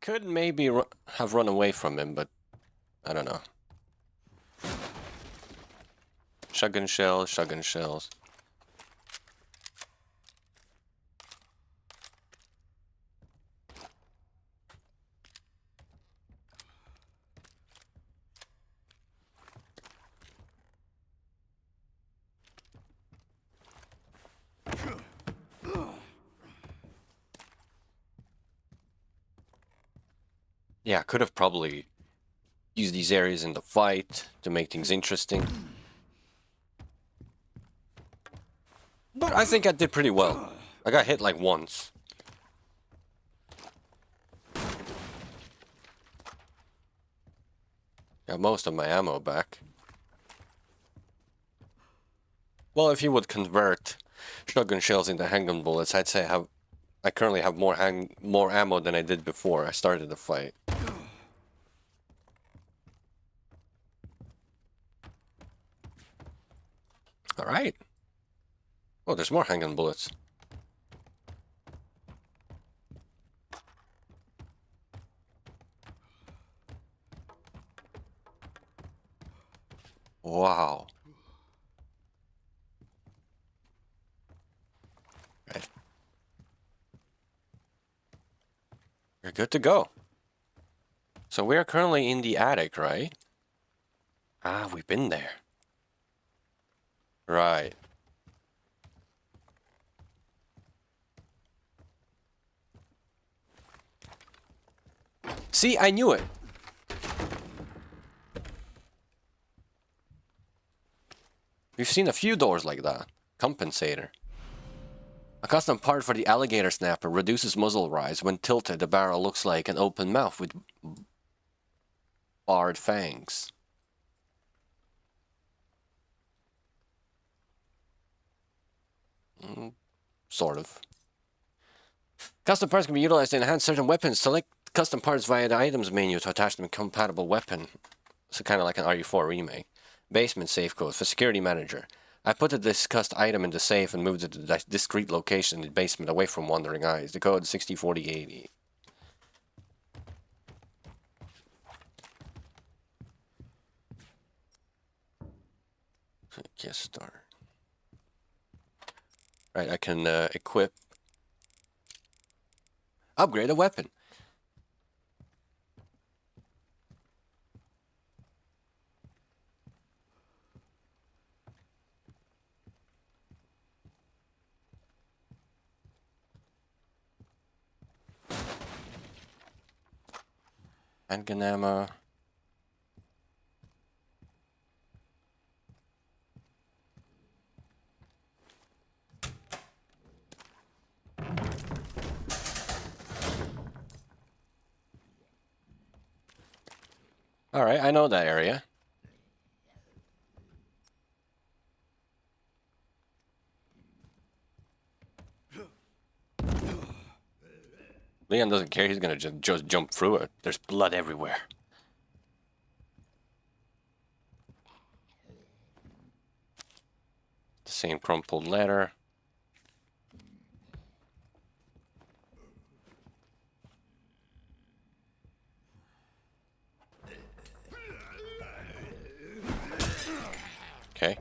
could maybe have run away from him, but I don't know. Shotgun shells, shotgun shells. Yeah, I could have probably used these areas in the fight to make things interesting. But I think I did pretty well. I got hit like once. Got most of my ammo back. Well, if you would convert shotgun shells into handgun bullets, I'd say I currently have more ammo than I did before I started the fight. All right. Oh, there's more handgun bullets. Wow. Right. You're good to go. So we are currently in the attic, right? Ah, we've been there. Right. See, I knew it. We've seen a few doors like that. Compensator. A custom part for the alligator snapper reduces muzzle rise. When tilted, the barrel looks like an open mouth with barred fangs. Sort of. Custom parts can be utilized to enhance certain weapons. Select custom parts via the items menu to attach them to a compatible weapon. So kind of like an RE4 remake. Basement safe code for security manager. I put the discussed item in the safe and moved it to a discrete location in the basement away from wandering eyes. The code is 604080. Yes, start. Right, I can equip. Upgrade a weapon. Handgun ammo. Alright, I know that area. Leon doesn't care, he's gonna just jump through it. There's blood everywhere. The same crumpled letter. Okay.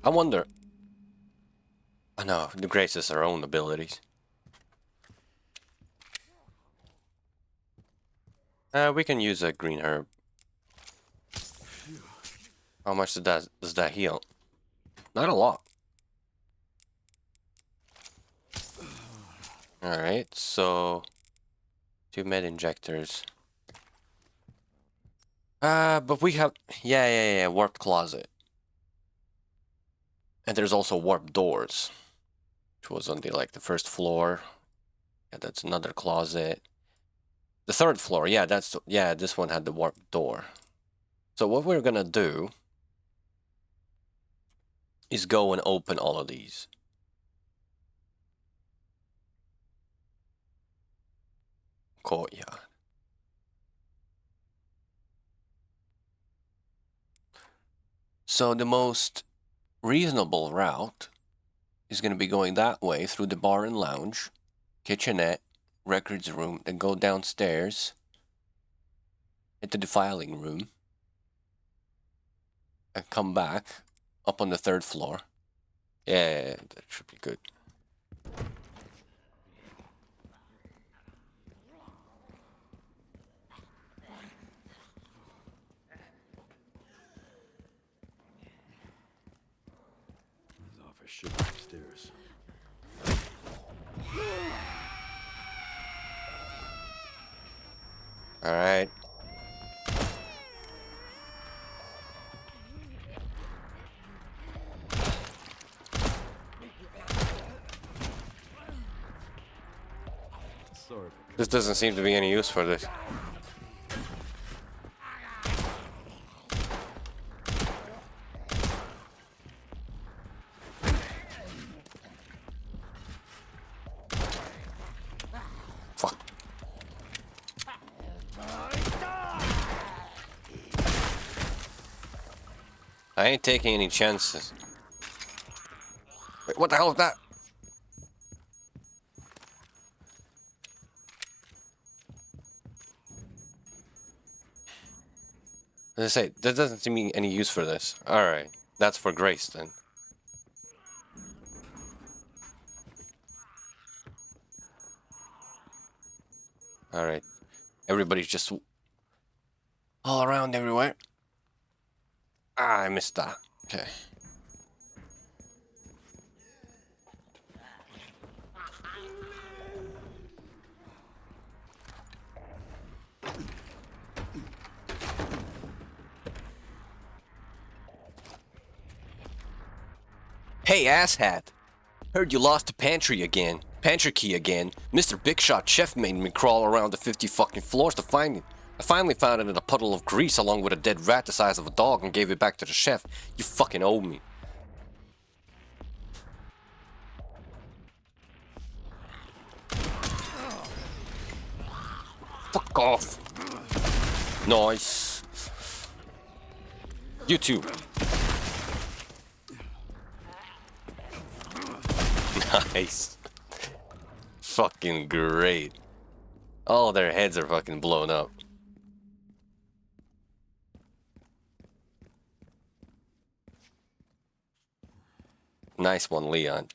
I wonder. Oh no, the Grace has her own abilities. We can use a green herb. How much does that heal? Not a lot. Alright, so 2 med injectors. But we have yeah, warped closet. And there's also warped doors. Which was on the first floor. Yeah, that's another closet. The third floor, yeah, this one had the warped door. So what we're gonna do is go and open all of these. Courtyard. So the most reasonable route is going to be going that way through the bar and lounge, kitchenette, records room, then go downstairs, hit the filing room, and come back up on the 3rd floor. Yeah, that should be good. His office should be upstairs. All right. Sorry. This doesn't seem to be any use for this. Fuck. I ain't taking any chances. Wait, what the hell is that? As I say, there doesn't seem to be any use for this. Alright, that's for Grace then. Alright, everybody's just all around everywhere. Ah, I missed that. Okay. Hey, asshat! Heard you lost the pantry again. Pantry key again. Mr. Big Shot Chef made me crawl around the 50 fucking floors to find it. I finally found it in a puddle of grease along with a dead rat the size of a dog and gave it back to the chef. You fucking owe me. Fuck off. Nice. You too. Nice. Fucking great. All their heads are fucking blown up. Nice one, Leon.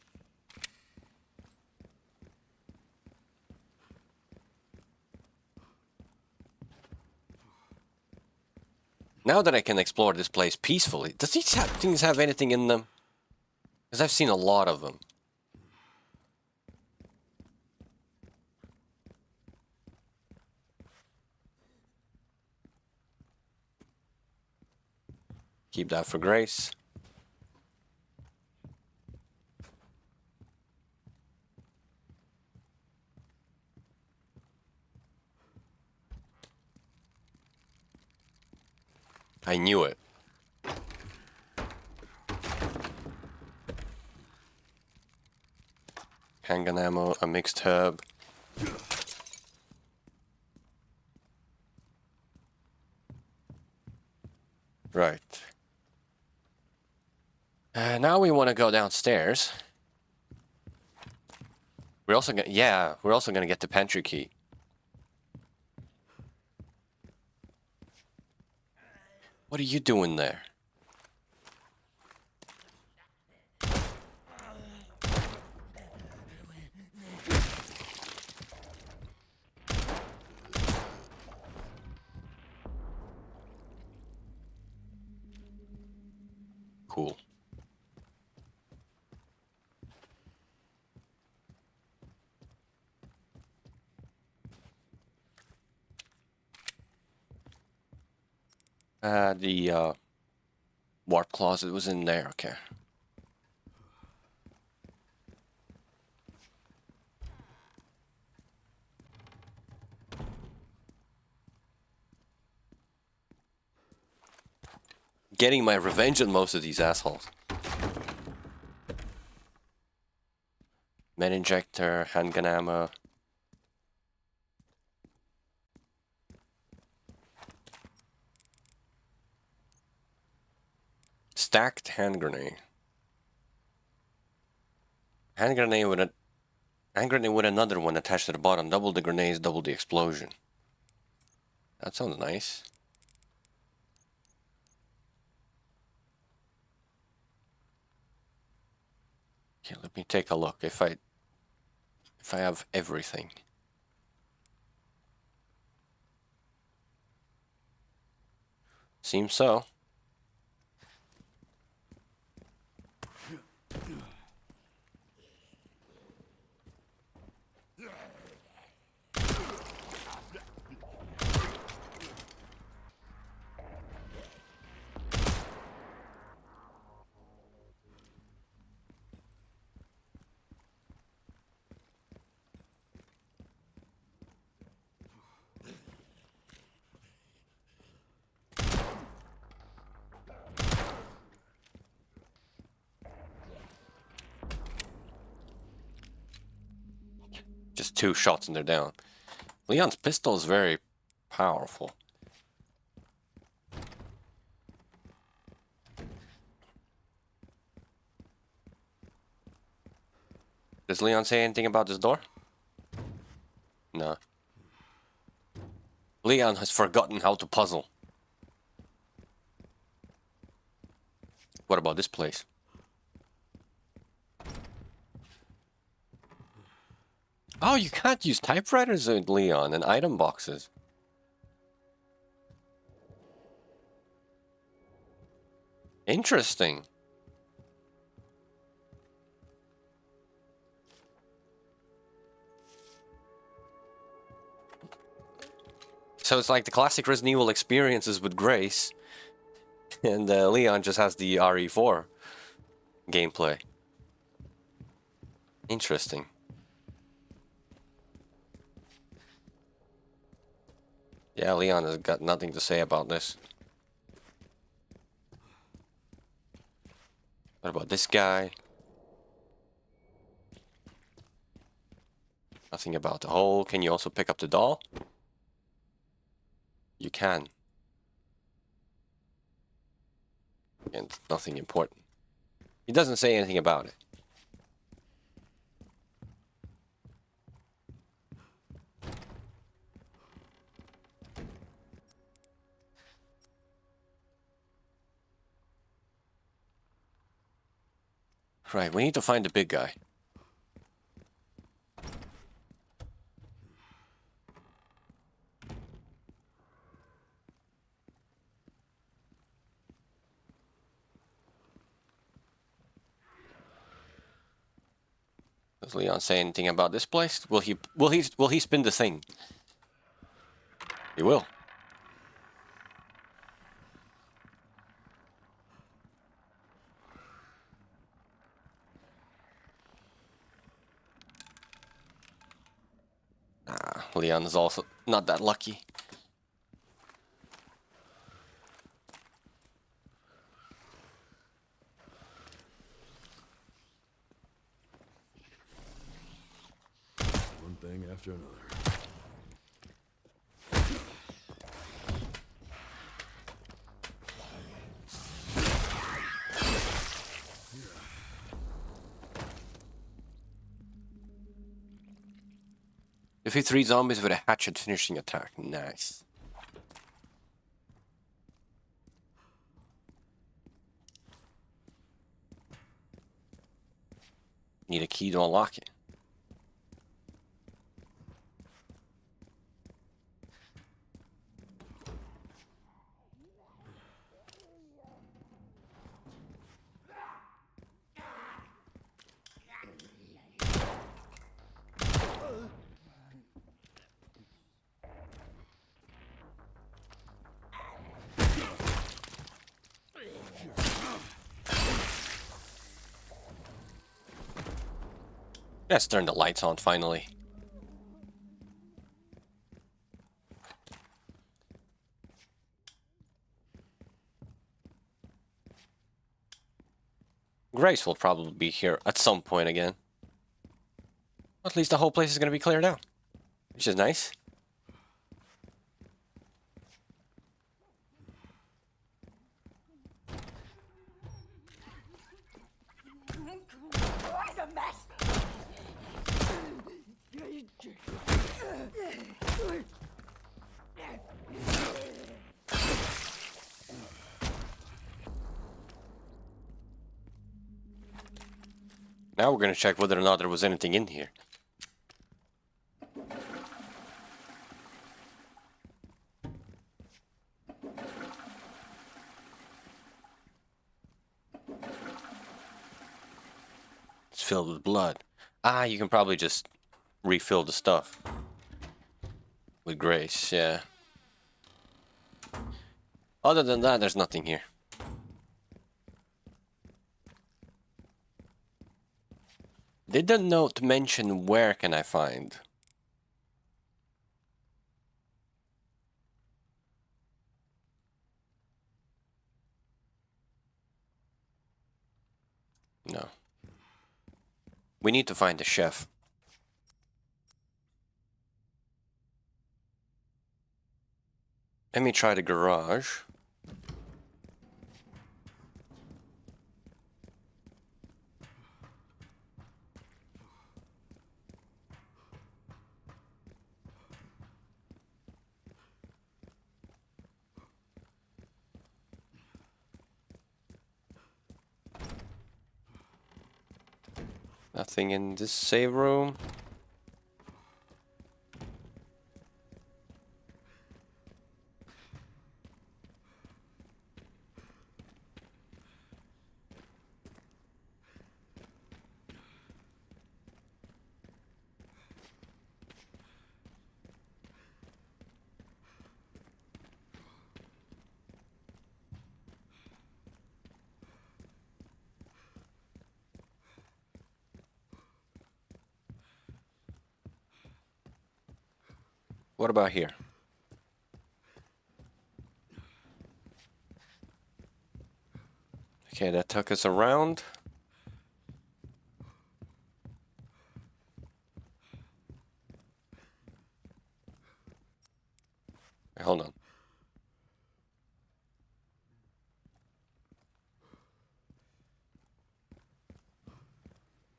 Now that I can explore this place peacefully, does these things have anything in them? Because I've seen a lot of them. Keep that for Grace. I knew it. Handgun ammo, a mixed herb. Right. Now we want to go downstairs. We're also gonna get the pantry key. What are you doing there? Cool. The warp closet was in there, okay. Getting my revenge on most of these assholes. Med injector, handgun ammo. Stacked hand grenade. Hand grenade with another one attached to the bottom. Double the grenades, double the explosion. That sounds nice. Okay, let me take a look if I have everything. Seems so. Just 2 shots and they're down. Leon's pistol is very powerful. Does Leon say anything about this door? No. Leon has forgotten how to puzzle. What about this place? Oh, you can't use typewriters with Leon and item boxes. Interesting. So it's like the classic Resident Evil experiences with Grace, and Leon just has the RE4 gameplay. Interesting. Yeah, Leon has got nothing to say about this. What about this guy? Nothing about the hole. Can you also pick up the doll? You can. And nothing important. He doesn't say anything about it. Right, we need to find the big guy. Does Leon say anything about this place? Will he spin the thing? He will. Leon is also not that lucky. One thing after another. Defeat 3 zombies with a hatchet finishing attack. Nice. Need a key to unlock it. Let's turn the lights on finally. Grace will probably be here at some point again. At least the whole place is going to be cleared out, which is nice. What a mess! Now we're gonna check whether or not there was anything in here. It's filled with blood. Ah, you can probably just refill the stuff. With Grace, yeah. Other than that, there's nothing here. Did the note mention where can I find? No. We need to find the chef. Let me try the garage. Nothing in this save room. What about here? Okay, that took us around. Hold on.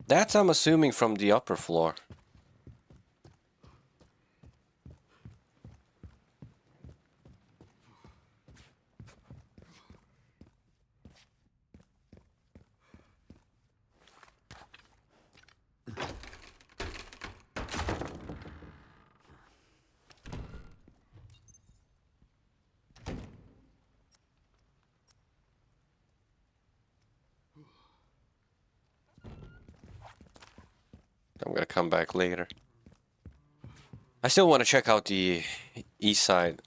That's, I'm assuming, from the upper floor. I'm gonna come back later. I still want to check out the east side.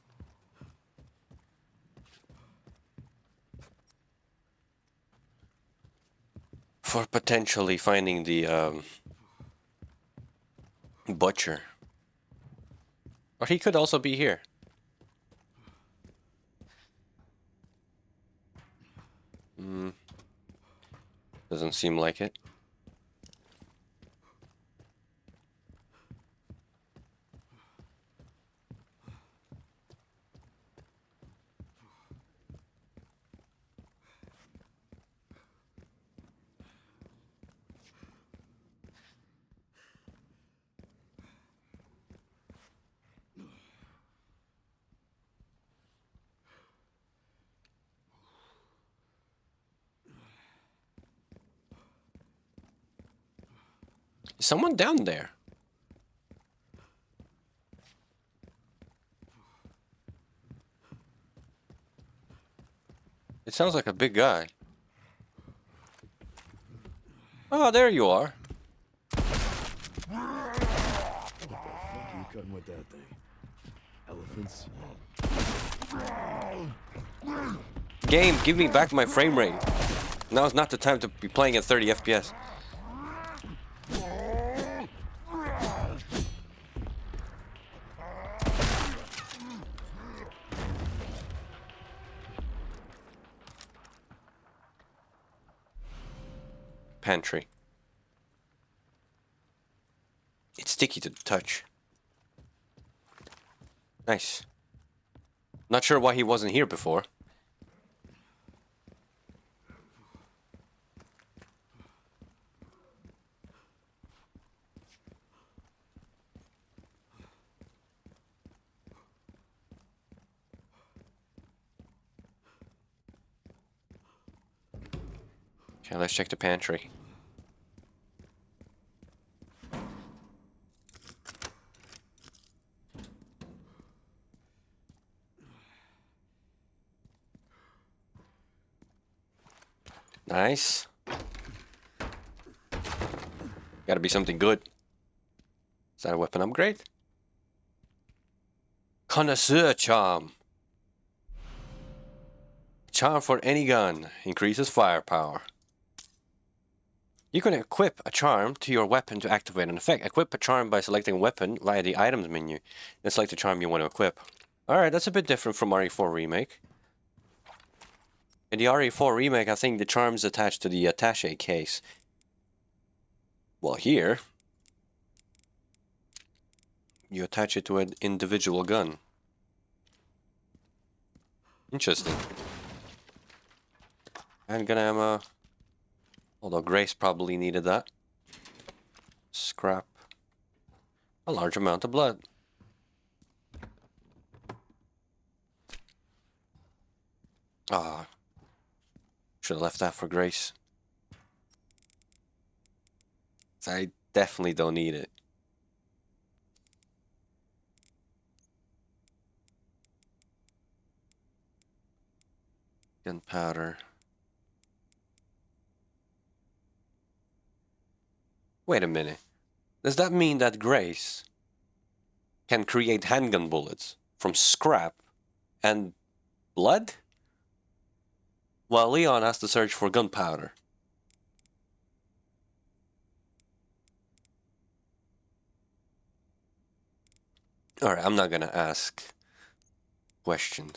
For potentially finding the butcher. Or he could also be here. Doesn't seem like it. Is someone down there? It sounds like a big guy. Oh, there you are. What the fuck are you cutting with that thing? Elephants? Game, give me back my frame rate. Now's not the time to be playing at 30 FPS. Pantry. It's sticky to the touch. Nice. Not sure why he wasn't here before. Okay, let's check the pantry. Nice. Gotta be something good. Is that a weapon upgrade? Connoisseur charm. Charm for any gun. Increases firepower. You can equip a charm to your weapon to activate an effect. Equip a charm by selecting a weapon via the items menu. Then select the charm you want to equip. Alright, that's a bit different from RE4 Remake. In the RE4 Remake, I think the charm's attached to the attaché case. Well, here, you attach it to an individual gun. Interesting. Handgun ammo. Although Grace probably needed that. Scrap. A large amount of blood. Ah. Should have left that for Grace. I definitely don't need it. Gunpowder. Wait a minute. Does that mean that Grace can create handgun bullets from scrap and blood? While Leon has to search for gunpowder. Alright, I'm not gonna ask questions.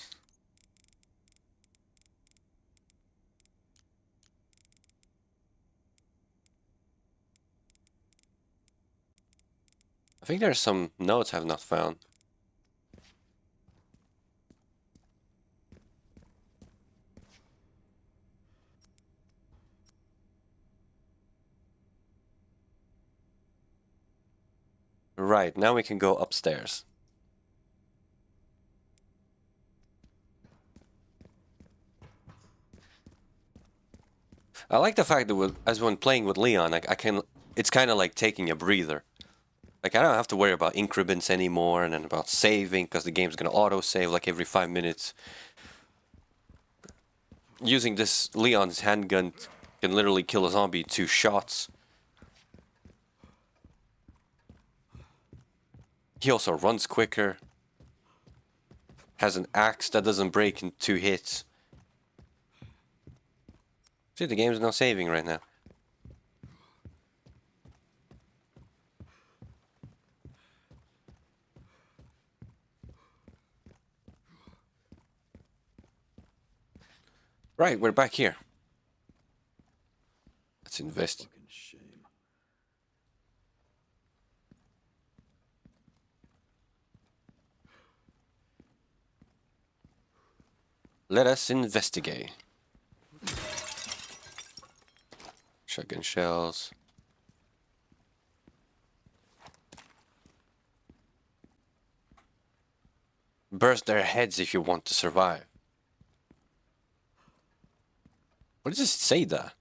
I think there's some notes I've not found. Right, now we can go upstairs. I like the fact that as when playing with Leon, I can, it's kind of like taking a breather. Like, I don't have to worry about increments anymore and then about saving, because the game's gonna auto-save like every 5 minutes. Using this Leon's handgun can literally kill a zombie in 2 shots. He also runs quicker. Has an axe that doesn't break in 2 hits. See, the game's not saving right now. Right, we're back here. Let's invest. Fucking shame. Let us investigate. Shotgun shells. Burst their heads if you want to survive. What does it say that?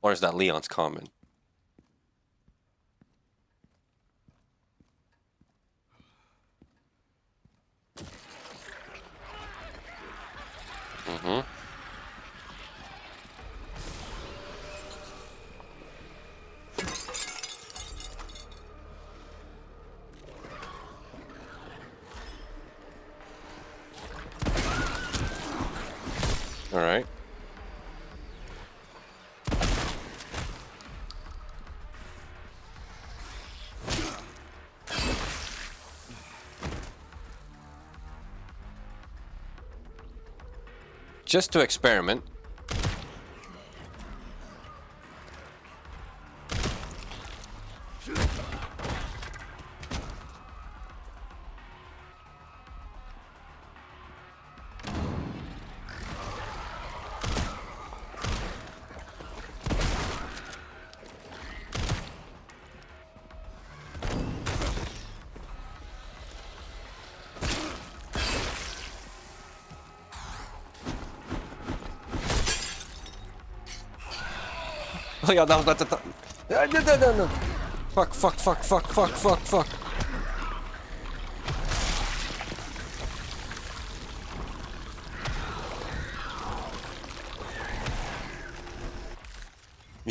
Or is that Leon's comment? Mm-hmm. All right. Just to experiment. Oh yeah, no. No. Fuck.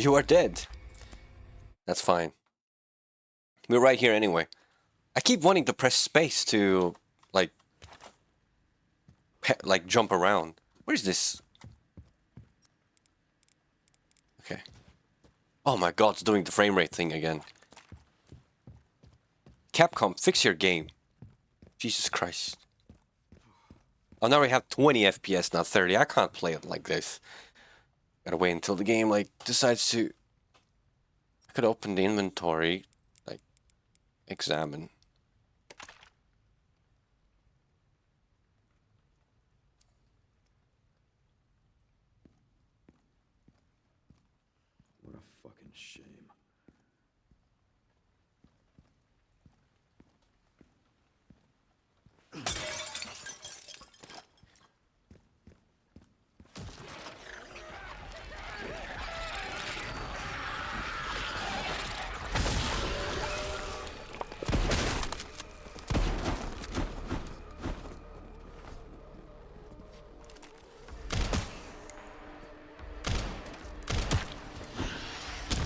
You are dead. That's fine. We're right here anyway. I keep wanting to press space to, like jump around. Where's this? Okay. Oh my god, it's doing the frame rate thing again. Capcom, fix your game. Jesus Christ. Oh, now we have 20 FPS, not 30. I can't play it like this. Gotta wait until the game, like, decides to... I could open the inventory, like, examine. What a fucking shame.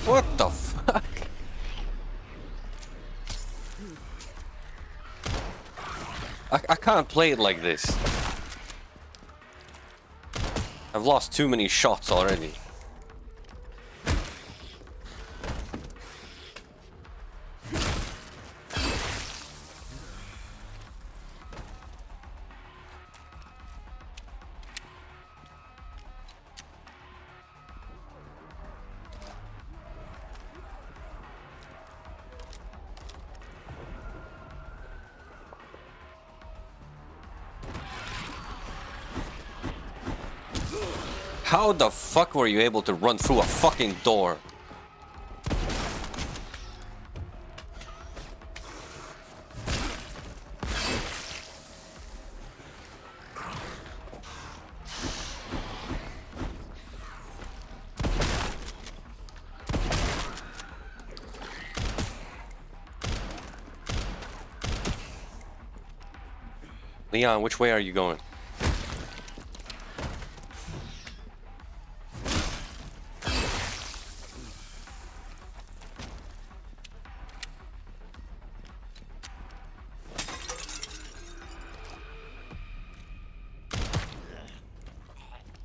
What the fuck? I can't play it like this. I've lost too many shots already. How the fuck were you able to run through a fucking door? Leon, which way are you going?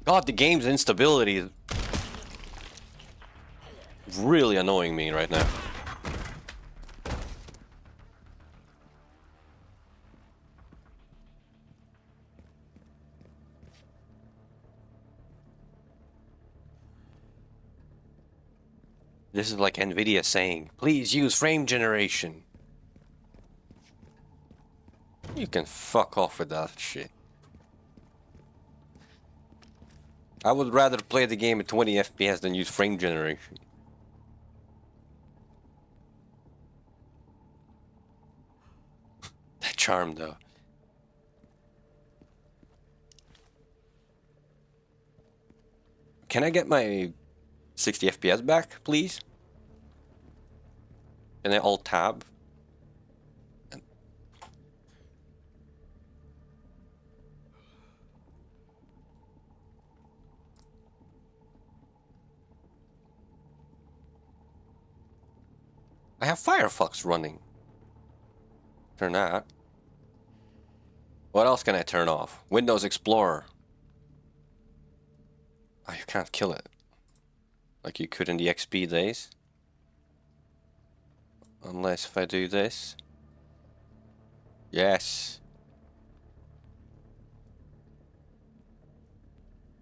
God, the game's instability is really annoying me right now. This is like Nvidia saying, please use frame generation. You can fuck off with that shit. I would rather play the game at 20 FPS than use frame generation. That charm though. Can I get my 60 FPS back, please? Can I alt tab? I have Firefox running. Turn that. What else can I turn off? Windows Explorer. Oh, you can't kill it. Like you could in the XP days. Unless if I do this. Yes.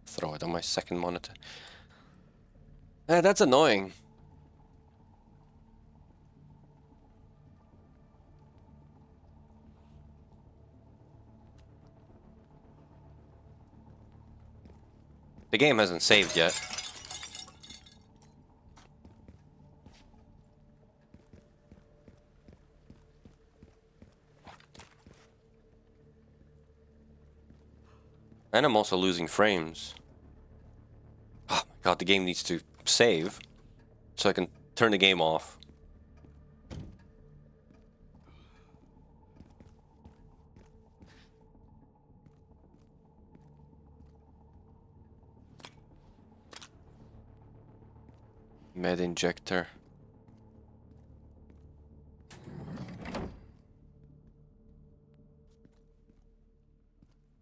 Throw it on my second monitor. That's annoying. The game hasn't saved yet. And I'm also losing frames. Oh my god, the game needs to save so I can turn the game off. Med injector.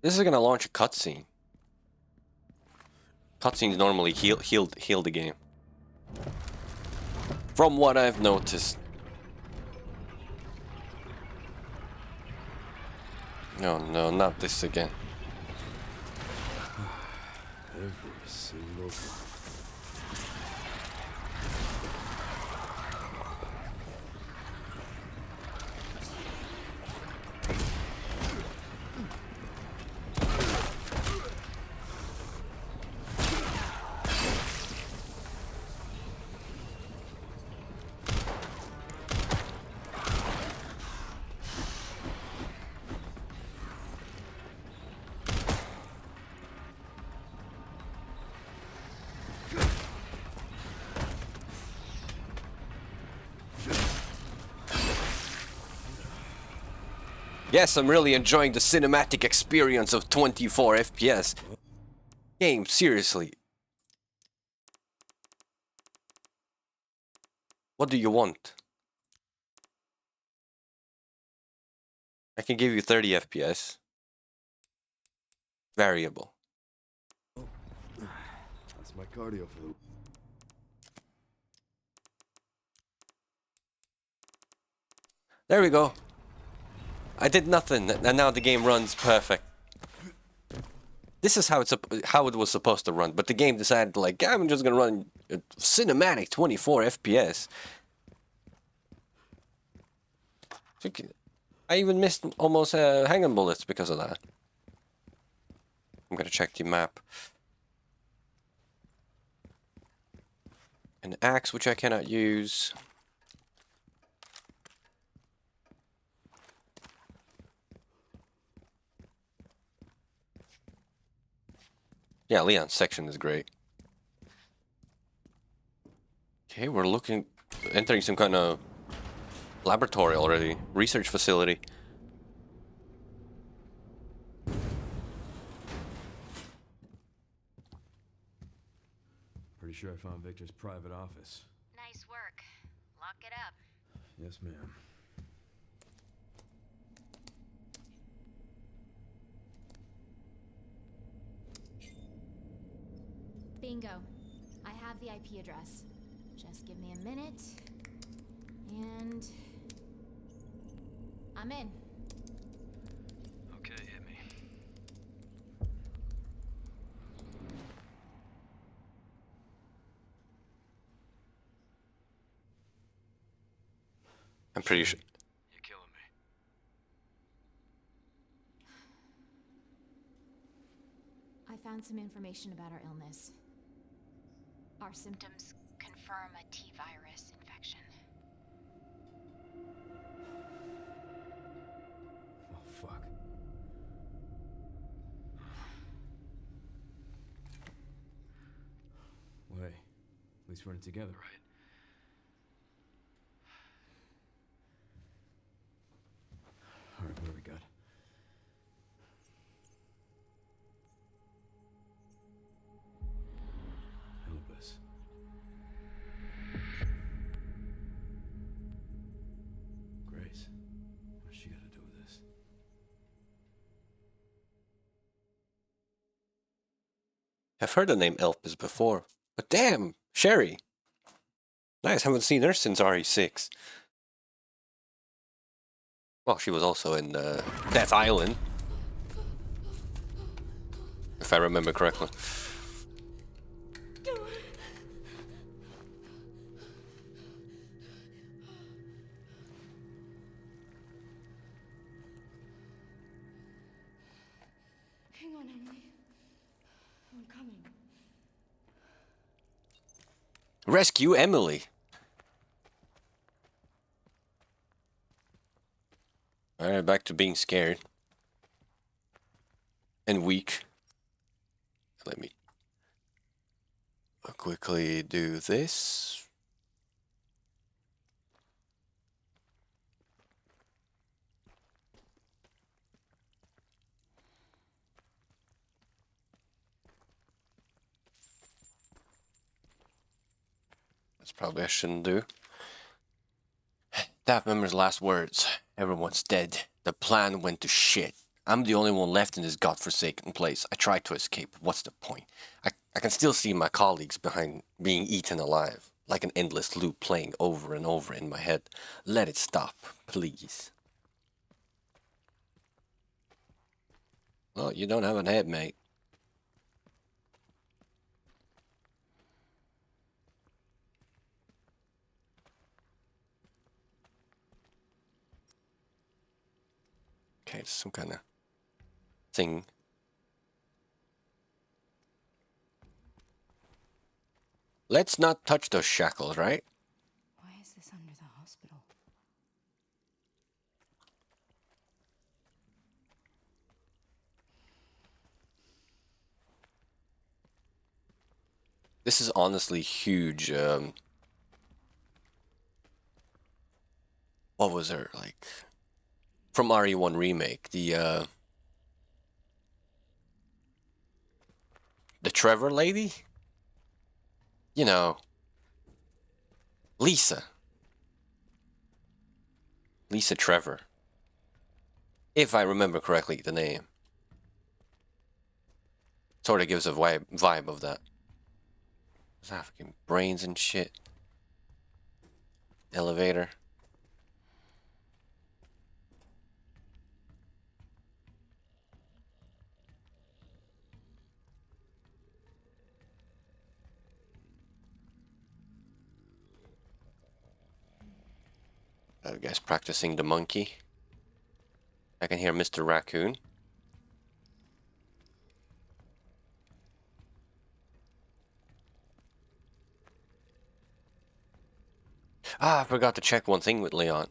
This is gonna launch a cutscene. Cutscenes normally heal the game. From what I've noticed. No, no, not this again. Every single time. Yes, I'm really enjoying the cinematic experience of 24 FPS. Game, seriously. What do you want? I can give you 30 FPS. Variable. That's my cardio for the... There we go. I did nothing, and now the game runs perfect. This is how it was supposed to run, but the game decided, like, I'm just gonna run a cinematic 24 FPS. I even missed almost hanging bullets because of that. I'm gonna check the map. An axe, which I cannot use. Yeah, Leon's section is great. Okay, we're entering some kind of laboratory already. Research facility. Pretty sure I found Victor's private office. Nice work. Lock it up. Yes, ma'am. Bingo. I have the IP address. Just give me a minute. And... I'm in. Okay, hit me. I'm pretty sure. You're killing me. I found some information about our illness. Our symptoms confirm a T-virus infection. Oh, fuck. Wait. At least we're in it together, right? Alright, what do we got? Elvis. Grace. What's she got to do with this? I've heard the name Elpis before. But damn, Sherry. Nice, haven't seen her since RE6. Well, she was also in Death Island. If I remember correctly. Hang on, Emily. I'm coming. Rescue Emily. Alright, back to being scared. And weak. Let me quickly do this. Let's Probably I shouldn't do. Staff member's last words. Everyone's dead. The plan went to shit. I'm the only one left in this godforsaken place. I tried to escape. What's the point? I can still see my colleagues behind being eaten alive, like an endless loop playing over and over in my head. Let it stop, please. Well, you don't have an head, mate. Okay, it's some kind of thing. Let's not touch those shackles, right? Why is this under the hospital? This is honestly huge. What was her like? From RE1 remake, the Trevor lady? You know, Lisa. Lisa Trevor. If I remember correctly, the name. Sort of gives a vibe of that. There's African brains and shit. Elevator. That guy's practicing the monkey. I can hear Mr. Raccoon. Ah, I forgot to check one thing with Leon.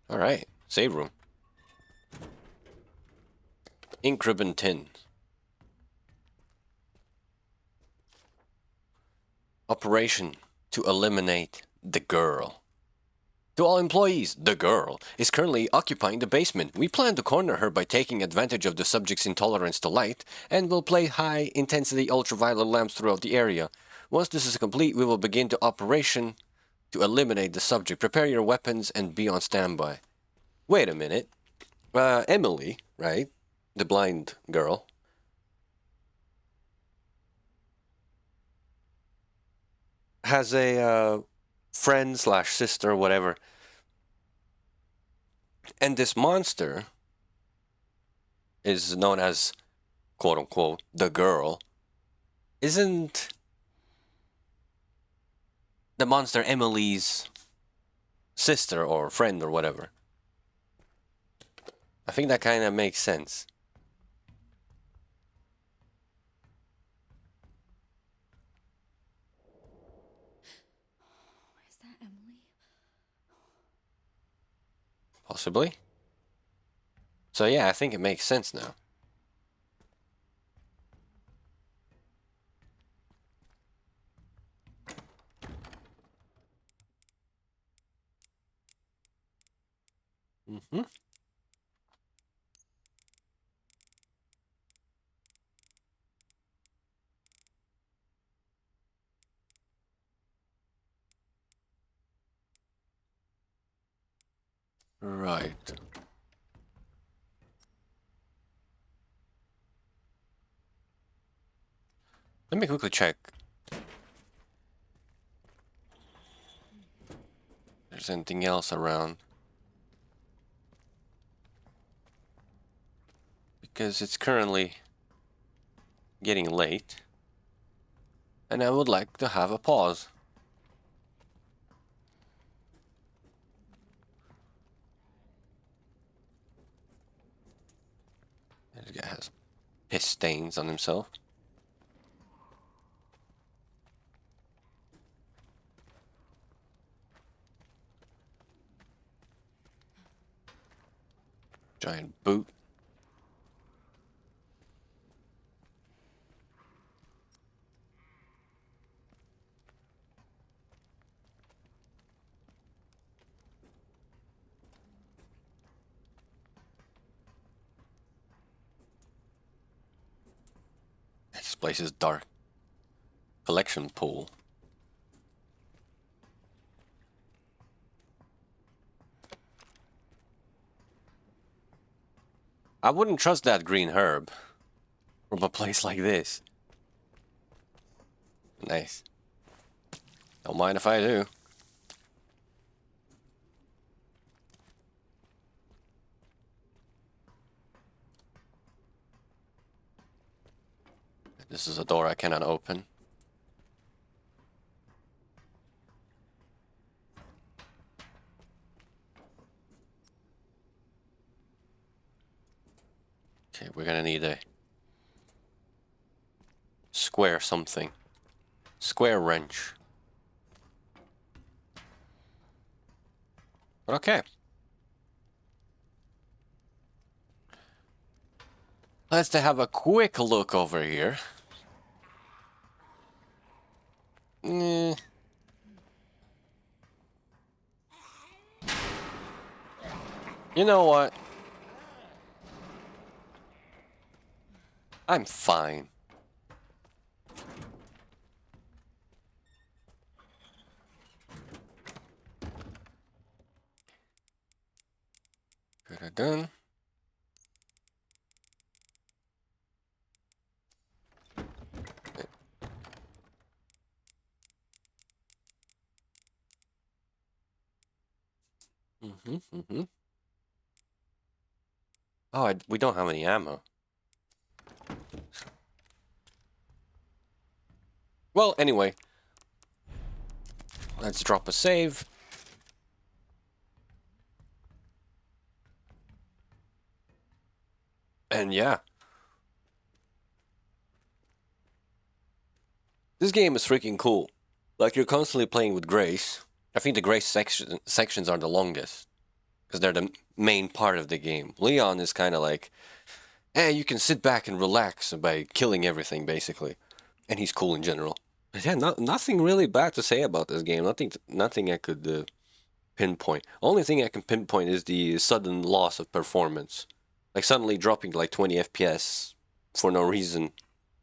Alright, save room. Ink ribbon tin. Operation to eliminate the girl. To all employees, the girl is currently occupying the basement. We plan to corner her by taking advantage of the subject's intolerance to light, and will place high-intensity ultraviolet lamps throughout the area. Once this is complete, we will begin the operation to eliminate the subject. Prepare your weapons and be on standby. Wait a minute. Emily, right? The blind girl. Has a friend slash sister, whatever. And this monster is known as, quote unquote, the girl. Isn't the monster Emily's sister or friend or whatever? I think that kind of makes sense. Is that Emily? Possibly. So yeah, I think it makes sense now. Mm-hmm. Right. Let me quickly check. If there's anything else around. Because it's currently getting late. And I would like to have a pause. This guy has piss stains on himself. Giant boot. This place is dark. Collection pool. I wouldn't trust that green herb from a place like this. Nice. Don't mind if I do. This is a door I cannot open. Okay, we're gonna need a square something. Square wrench. Okay. Let's have a quick look over here. You know what? I'm fine. Done. Oh, we don't have any ammo. Well, anyway. Let's drop a save. And yeah. This game is freaking cool. Like, you're constantly playing with Grace. I think the Grace sections are the longest. Because they're the main part of the game. Leon is kind of like, hey, you can sit back and relax by killing everything, basically. And he's cool in general. But yeah, nothing really bad to say about this game. Nothing I could pinpoint. Only thing I can pinpoint is the sudden loss of performance. Like, suddenly dropping to like 20 FPS for no reason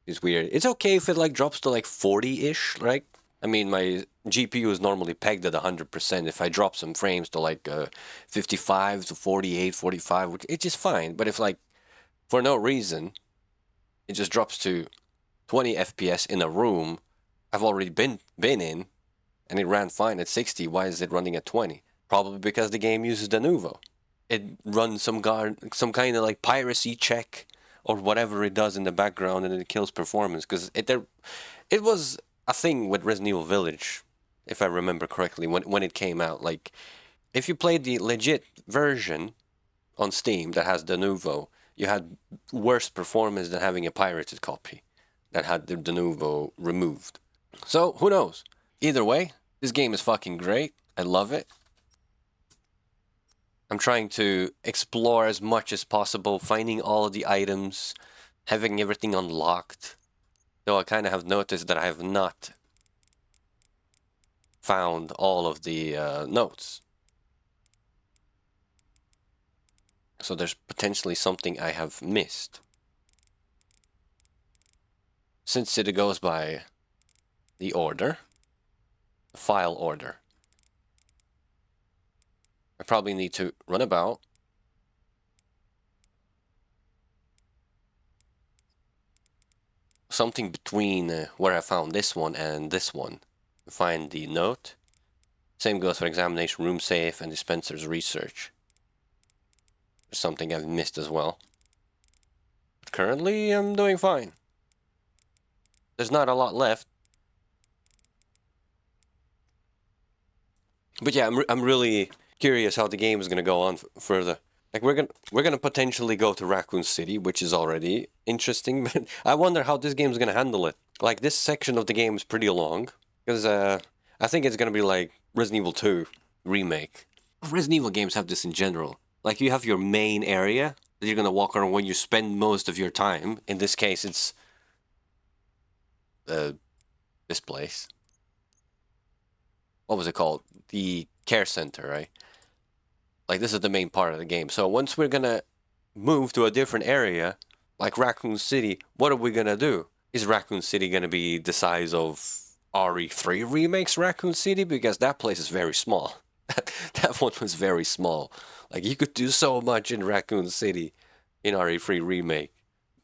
is weird. It's okay if it like drops to like 40-ish, right? I mean, my GPU is normally pegged at 100%. If I drop some frames to like 55 to 48, 45, it's just fine. But if like, for no reason, it just drops to 20 FPS in a room I've already been in, and it ran fine at 60, why is it running at 20? Probably because the game uses de novo. It runs some kind of like piracy check or whatever it does in the background, and it kills performance. Because it was a thing with Resident Evil Village, if I remember correctly, when it came out. Like, if you played the legit version on Steam that has de novo, you had worse performance than having a pirated copy that had the de novo removed. So, who knows? Either way, this game is fucking great. I love it. I'm trying to explore as much as possible, finding all of the items, having everything unlocked. Though I kind of have noticed that I have not found all of the notes. So there's potentially something I have missed. Since it goes by the order, the file order, I probably need to run about. Something between where I found this one and this one. Find the note. Same goes for examination room safe and dispenser's research. There's something I've missed as well. But currently, I'm doing fine. There's not a lot left. But yeah, I'm really curious how the game is gonna go on further. Like, we're gonna potentially go to Raccoon City, which is already interesting, but I wonder how this game is gonna handle it. Like, this section of the game is pretty long, because I think it's gonna be like Resident Evil 2 remake. Resident Evil games have this in general. Like, you have your main area that you're gonna walk around when you spend most of your time. In this case, it's this place. What was it called? The care center, right? Like, this is the main part of the game. So once we're gonna move to a different area, like Raccoon City, what are we gonna do? is Raccoon City gonna be the size of RE3 remakes Raccoon City? Because that place is very small. That one was very small. Like, you could do so much in Raccoon City in RE3 remake.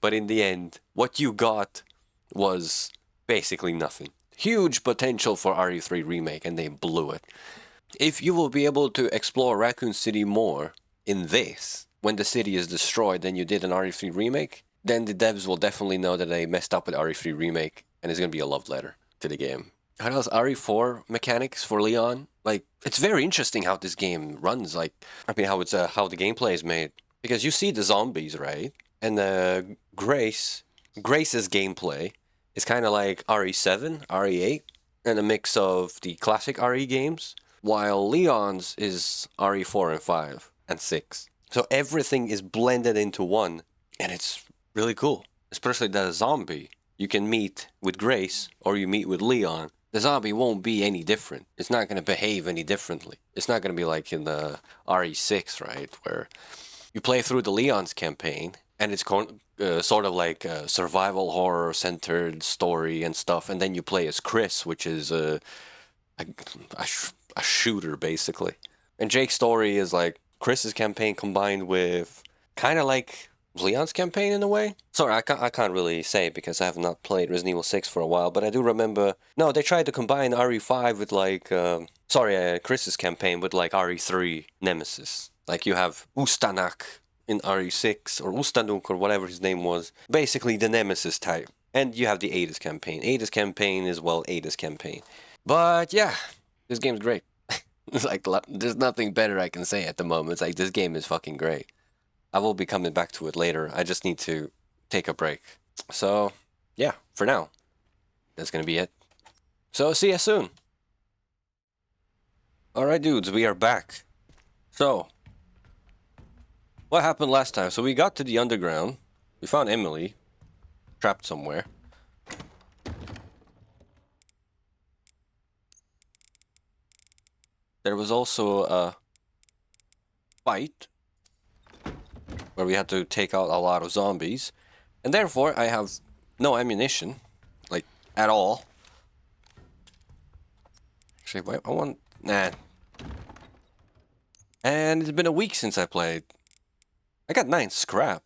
But in the end, what you got was basically nothing. Huge potential for RE3 remake, and they blew it. If you will be able to explore Raccoon City more in this, when the city is destroyed than you did in RE3 remake, then the devs will definitely know that they messed up with RE3 remake, and it's gonna be a love letter to the game. How else? RE4 mechanics for Leon? Like, it's very interesting how this game runs. Like, I mean, how the gameplay is made. Because you see the zombies, right? And Grace's gameplay is kind of like RE7, RE8, and a mix of the classic RE games, while Leon's is RE4 and 5 and 6. So everything is blended into one, and it's really cool. Especially the zombie. You can meet with Grace, or you meet with Leon. The zombie won't be any different. It's not going to behave any differently. It's not going to be like in the RE6, right? Where you play through the Leon's campaign, and it's sort of like a survival horror-centered story and stuff, and then you play as Chris, which is a shooter, basically. And Jake's story is like Chris's campaign combined with kind of like Leon's campaign in a way. Sorry, I can't really say because I have not played Resident Evil 6 for a while, but I do remember. No, they tried to combine RE5 with like Chris's campaign with like RE3 Nemesis. Like you have Ustanak in RE6 or Ustanuk or whatever his name was. Basically the Nemesis type. And you have the Ada's campaign. Ada's campaign is well Ada's campaign. But yeah, this game's great. It's like there's nothing better I can say at the moment. It's like this game is fucking great. I will be coming back to it later. I just need to take a break. So, yeah, for now, that's going to be it. So, see you soon. Alright, dudes, we are back. So, what happened last time? So, we got to the underground. We found Emily, trapped somewhere. There was also a fight where we had to take out a lot of zombies. And therefore, I have no ammunition. Like, at all. Actually, wait, I want... Nah. And it's been a week since I played. I got 9 scrap.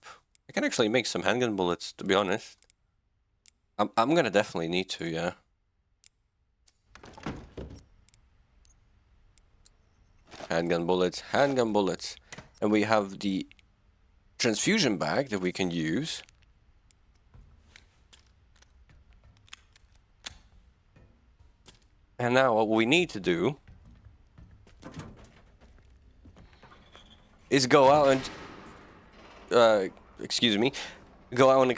I can actually make some handgun bullets, to be honest. I'm gonna definitely need to, yeah. Handgun bullets, handgun bullets. And we have the transfusion bag that we can use. And now what we need to do is go out and excuse me, go out and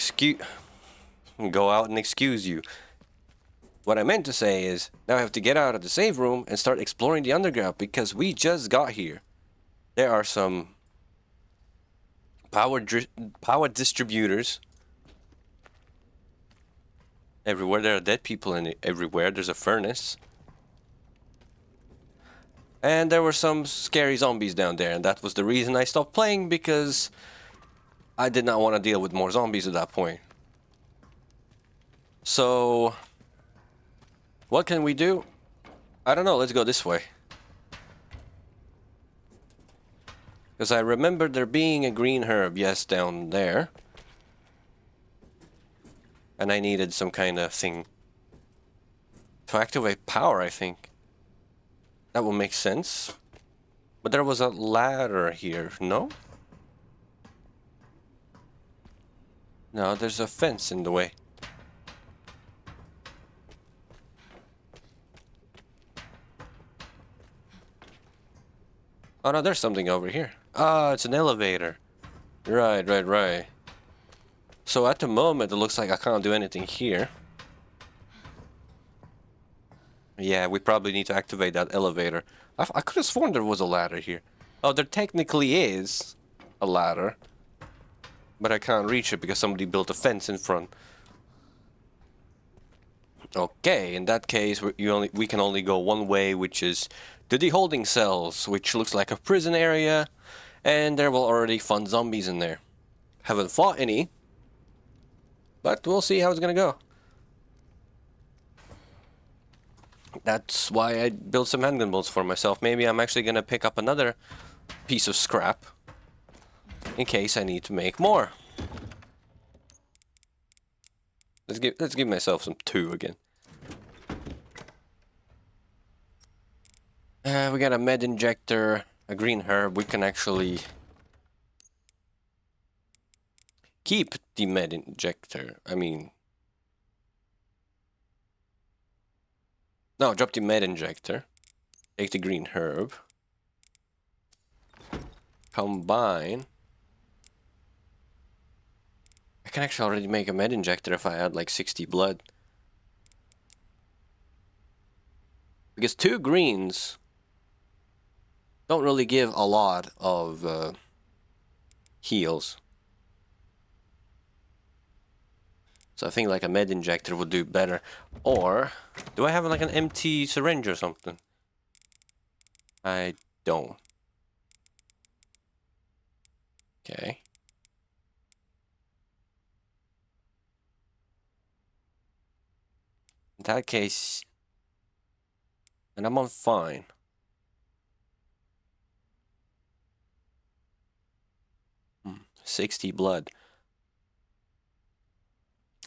excuse you. What I meant to say is now I have to get out of the save room and start exploring the underground because we just got here. There are some power distributors everywhere. There are dead people in it everywhere. There's a furnace. And there were some scary zombies down there, and that was the reason I stopped playing, because I did not want to deal with more zombies at that point. So, what can we do? I don't know, let's go this way. Because I remember there being a green herb, yes, down there. And I needed some kind of thing to activate power, I think. That will make sense. But there was a ladder here, no? No, there's a fence in the way. Oh no, there's something over here. Ah, it's an elevator. Right. So at the moment, it looks like I can't do anything here. Yeah, we probably need to activate that elevator. I could have sworn there was a ladder here. Oh, there technically is a ladder. But I can't reach it because somebody built a fence in front. Okay, in that case, we can only go one way, which is to the holding cells, which looks like a prison area. And there will already fun zombies in there. Haven't fought any. But we'll see how it's gonna go. That's why I built some handgun bolts for myself. Maybe I'm actually gonna pick up another piece of scrap in case I need to make more. Let's give myself some 2 again. We got a med injector, a green herb. We can actually keep the med injector. I mean, no, drop the med injector. Take the green herb. Combine. I can actually already make a med injector if I add like 60 blood. Because 2 greens don't really give a lot of heals. So I think like a med injector would do better. Or, do I have like an empty syringe or something? I don't. Okay. In that case, and I'm on fine. Hmm, 60 blood.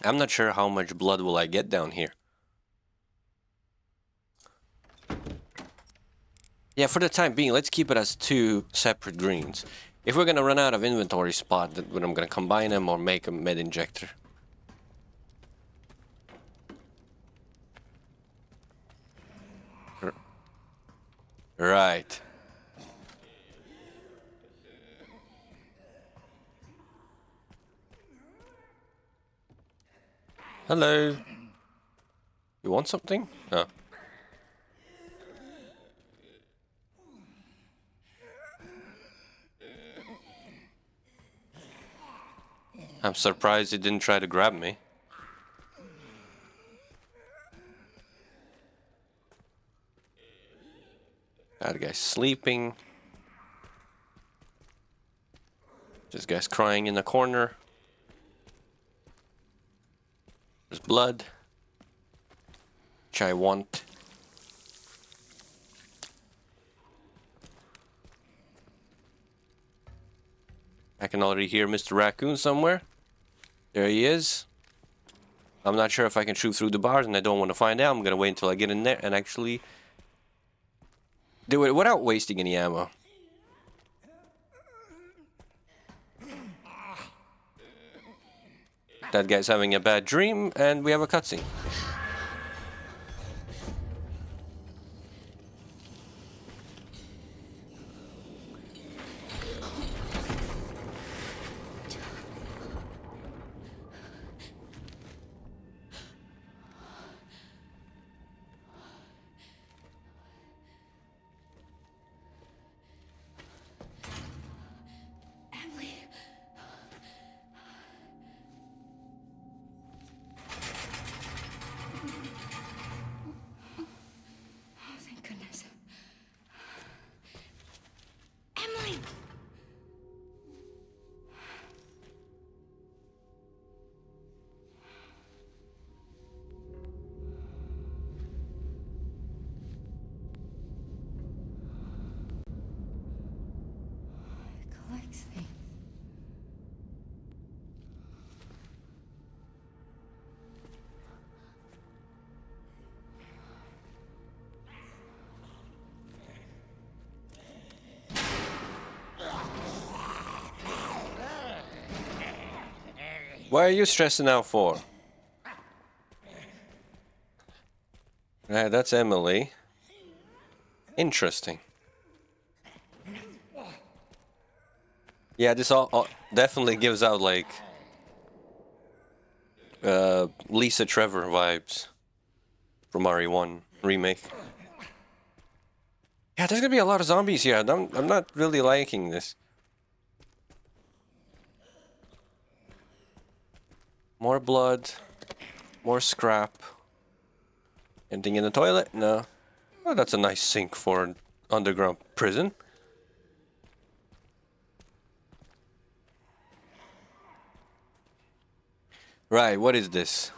I'm not sure how much blood will I get down here. Yeah, for the time being, let's keep it as 2 separate greens. If we're gonna run out of inventory spot, then I'm gonna combine them or make a med injector. Right. Hello. You want something? Oh. I'm surprised it didn't try to grab me. That guy's sleeping. This guy's crying in the corner. There's blood. Which I want. I can already hear Mr. Raccoon somewhere. There he is. I'm not sure if I can shoot through the bars, and I don't want to find out. I'm gonna wait until I get in there and actually do it without wasting any ammo. That guy's having a bad dream, and we have a cutscene. Emily. Oh, thank goodness. Emily! It collects things. Why are you stressing out for? That's Emily. Interesting. Yeah, this all definitely gives out like Lisa Trevor vibes from RE1 remake. Yeah, there's gonna be a lot of zombies here. I'm not really liking this. More blood, more scrap. Anything in the toilet? No. Oh, that's a nice sink for an underground prison. Right, what is this?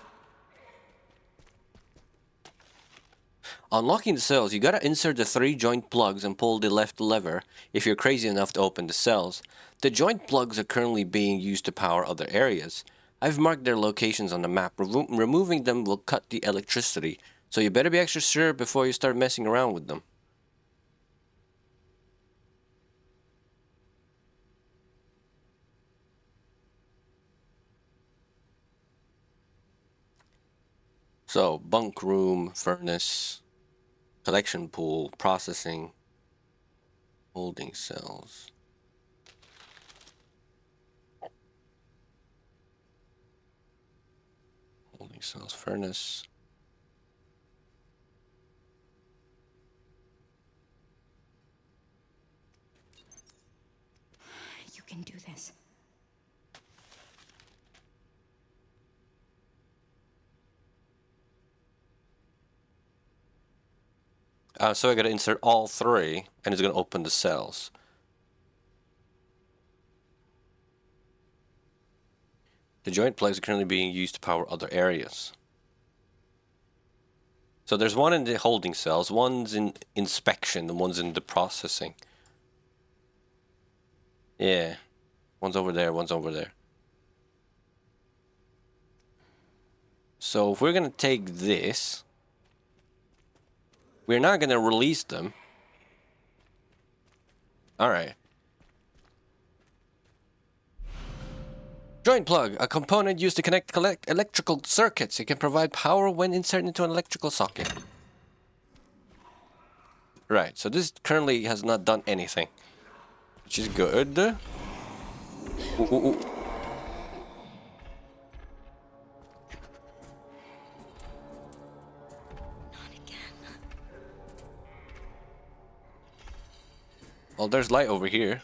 Unlocking the cells, you gotta insert the 3 joint plugs and pull the left lever if you're crazy enough to open the cells. The joint plugs are currently being used to power other areas. I've marked their locations on the map. Removing them will cut the electricity, so you better be extra sure before you start messing around with them. So, bunk room, furnace, collection pool, processing, holding cells. Holding cells, furnace. You can do this. So I gotta insert all 3, and it's gonna open the cells. The joint plugs are currently being used to power other areas. So there's one in the holding cells, one's in inspection, and one's in the processing. Yeah. One's over there, one's over there. So if we're gonna take this, we're not gonna release them. Alright. Joint plug, a component used to connect electrical circuits. It can provide power when inserted into an electrical socket. Right, so this currently has not done anything, which is good. Ooh, ooh, ooh. Not again. Well, there's light over here.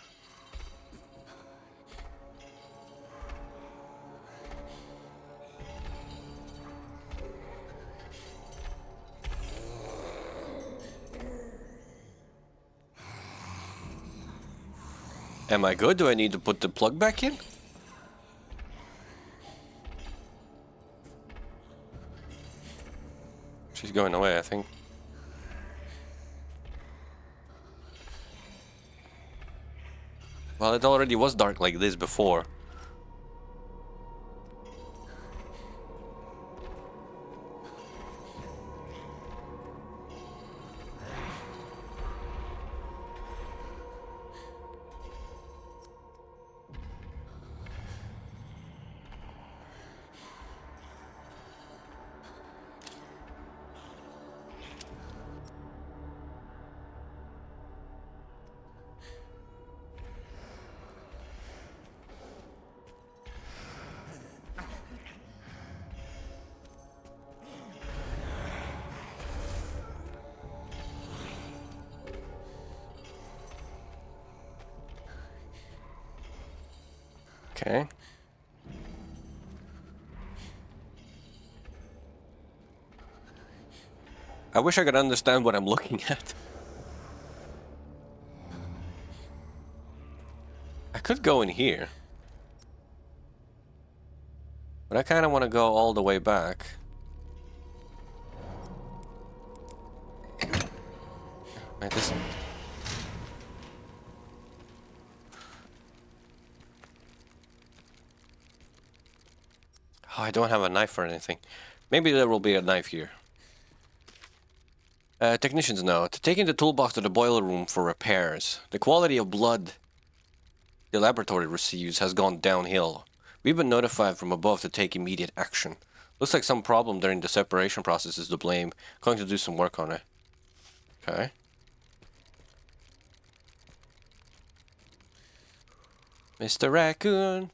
Am I good? Do I need to put the plug back in? She's going away, I think. Well, it already was dark like this before. Okay. I wish I could understand what I'm looking at. I could go in here. But I kind of want to go all the way back. Wait, this... Oh, I don't have a knife or anything. Maybe there will be a knife here. Technician's note. Taking the toolbox to the boiler room for repairs. The quality of blood the laboratory receives has gone downhill. We've been notified from above to take immediate action. Looks like some problem during the separation process is to blame. Going to do some work on it. Okay. Mr. Raccoon.